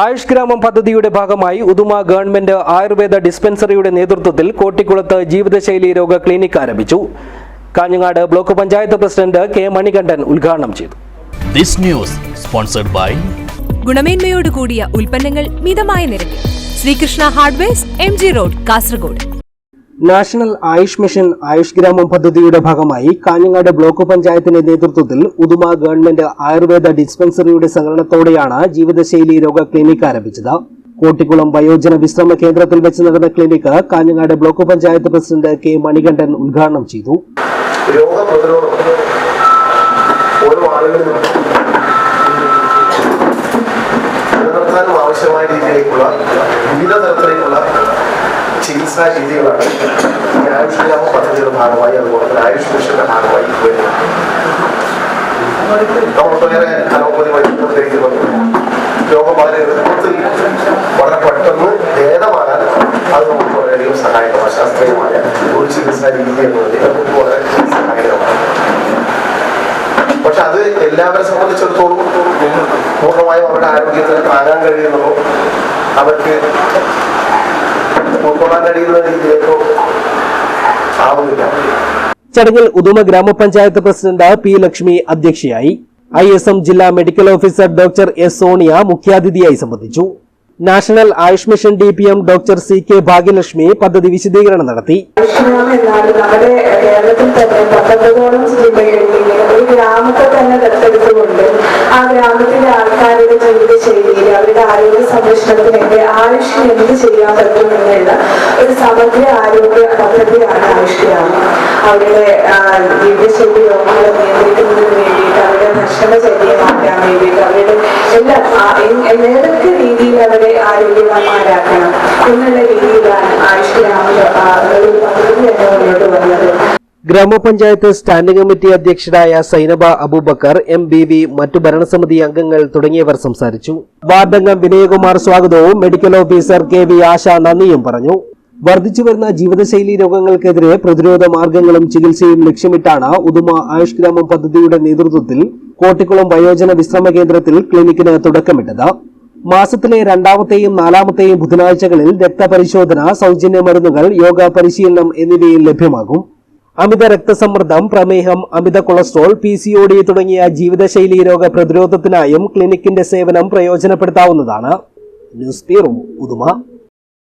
ആയുഷ് ഗ്രാമം പദ്ധതിയുടെ ഭാഗമായി ഉദുമ ഗവൺമെന്റ് ആയുർവേദ ഡിസ്പെൻസറിയുടെ നേതൃത്വത്തിൽ കോട്ടിക്കുളത്ത് ജീവിതശൈലി രോഗ ക്ലിനിക് ആരംഭിച്ചു. Kanhangad block panchayat president K Manikandan ഉദ്ഘാടനം ചെയ്തു. ഗുണമേന്മയോട് കൂടിയ ഉൽപ്പന്നങ്ങൾ മിതമായ നിരക്കിൽ. Srikrishna hardwares, MG road, Kasaragod. National Ayush mission Ayush ഗ്രാമം പദ്ധതിയുടെ ഭാഗമായി കാഞ്ഞങ്ങാട് ബ്ലോക്ക് പഞ്ചായത്തിന്റെ നേതൃത്വത്തിൽ ഉദുമ ഗവൺമെന്റ് ആയുർവേദ ഡിസ്പെൻസറിയുടെ സഹകരണത്തോടെയാണ് ജീവിതശൈലി രോഗ ക്ലിനിക് ആരംഭിച്ചത്. കോട്ടിക്കുളം വയോജന വിശ്രമ കേന്ദ്രത്തിൽ വെച്ച് നടന്ന clinic Kanhangad block panchayat president K Manikandan ഉദ്ഘാടനം ചെയ്തു. ആവശ്യമായ രീതിയിലേക്കുള്ള വിവിധ തരത്തിലേക്കുള്ള ചികിത്സാ രീതികളാണ് ഈ ആയുഷ് ഗ്രാമ പദ്ധതിയുടെ ഭാഗമായി, അതുപോലെ തന്നെ ആയുഷ് മിഷന്റെ ഭാഗമായി വരുന്നത്. നമ്മളൊക്കെ അലോപ്പതി വൈദ്യുതിക്കുന്നത് രോഗം വളരെ എളുപ്പത്തിൽ വളരെ പെട്ടെന്ന് ഭേദമാകാൻ അത് നമുക്ക് വളരെയധികം സഹായകമാണ്. ശാസ്ത്രീയമായ ഒരു ചികിത്സാ രീതി എന്നത് നമുക്ക് വളരെ സഹായകരമാണ്. പക്ഷെ അത് എല്ലാവരെ സംബന്ധിച്ചിടത്തോളം പൂർണ്ണമായും അവരുടെ ആരോഗ്യത്തിന് താങ്ങാൻ കഴിയുന്നതോ അവർക്ക് ഉൾക്കൊള്ളാൻ കഴിയുന്ന രീതിയിലേക്കോ ആവുന്നില്ല. ചടങ്ങിൽ ഉദുമ ഗ്രാമപഞ്ചായത്ത് പ്രസിഡന്റ് പി ലക്ഷ്മി അധ്യക്ഷയായി. ISM ജില്ലാ medical officer doctor S Sonia മുഖ്യാതിഥിയായി സംബന്ധിച്ചു. National Ayush mission DPM doctor CK Bhagyalakshmi പദ്ധതി വിശദീകരണം നടത്തി. നമ്മുടെ കേരളത്തിൽ തന്നെ 19ഓളം ജില്ലകളിൽ ഒരു ഗ്രാമത്തെ തന്നെ ദത്തെടുത്തുകൊണ്ട് ആ ഗ്രാമത്തിലെ ആൾക്കാരുടെ ജീവിതശൈലിയിൽ അവരുടെ ആരോഗ്യ സംരക്ഷണത്തിന് ആയുഷിന് എന്ത് ചെയ്യാൻ പറ്റുമെന്നുള്ള ഒരു സമഗ്ര ആരോഗ്യ പദ്ധതിയാണ് ആയുഷ് ഗ്രാമം. അവരുടെ ജീവിതശൈലി രോഗങ്ങളെ നിയന്ത്രിക്കുന്നതിന് വേണ്ടിയിട്ട്, അവരുടെ ഭക്ഷണശൈലിയെ മാറ്റാൻ വേണ്ടിയിട്ട്, അവരുടെ എല്ലാം ഏതൊക്കെ രീതിയിൽ അവരെ ആരോഗ്യവാന്മാരാക്കണം എന്നുള്ള രീതിയിലാണ് ആയുഷ് ഗ്രാമം ഒരു പദ്ധതി തന്നെ മുന്നോട്ട് വന്നത്. ഗ്രാമപഞ്ചായത്ത് സ്റ്റാൻഡിംഗ് കമ്മിറ്റി അധ്യക്ഷരായ സൈനബ അബൂബക്കർ, MBV, മറ്റു ഭരണസമിതി അംഗങ്ങൾ തുടങ്ങിയവർ സംസാരിച്ചു. വാർഡംഗം വിനയകുമാർ സ്വാഗതവും മെഡിക്കൽ ഓഫീസർ KV ആശ നന്ദിയും പറഞ്ഞു. വർദ്ധിച്ചുവരുന്ന ജീവിതശൈലി രോഗങ്ങൾക്കെതിരെ പ്രതിരോധ മാർഗങ്ങളും ചികിത്സയും ലക്ഷ്യമിട്ടാണ് ഉദുമ ആയുഷ് ഗ്രാമം പദ്ധതിയുടെ നേതൃത്വത്തിൽ കോട്ടിക്കുളം വയോജന വിശ്രമ കേന്ദ്രത്തിൽ ക്ലിനിക്കിന് തുടക്കമിട്ടത്. മാസത്തിലെ 2ാമത്തെയും 4ാമത്തെയും ബുധനാഴ്ചകളിൽ രക്തപരിശോധന, സൗജന്യ മരുന്നുകൾ, യോഗ പരിശീലനം എന്നിവയിൽ ലഭ്യമാകും. അമിത രക്തസമ്മർദ്ദം, പ്രമേഹം, അമിത കൊളസ്ട്രോൾ, PCOD തുടങ്ങിയ ജീവിതശൈലി രോഗ പ്രതിരോധത്തിനായും ക്ലിനിക്കിന്റെ സേവനം പ്രയോജനപ്പെടുത്താവുന്നതാണ്. News bureau, Uduma.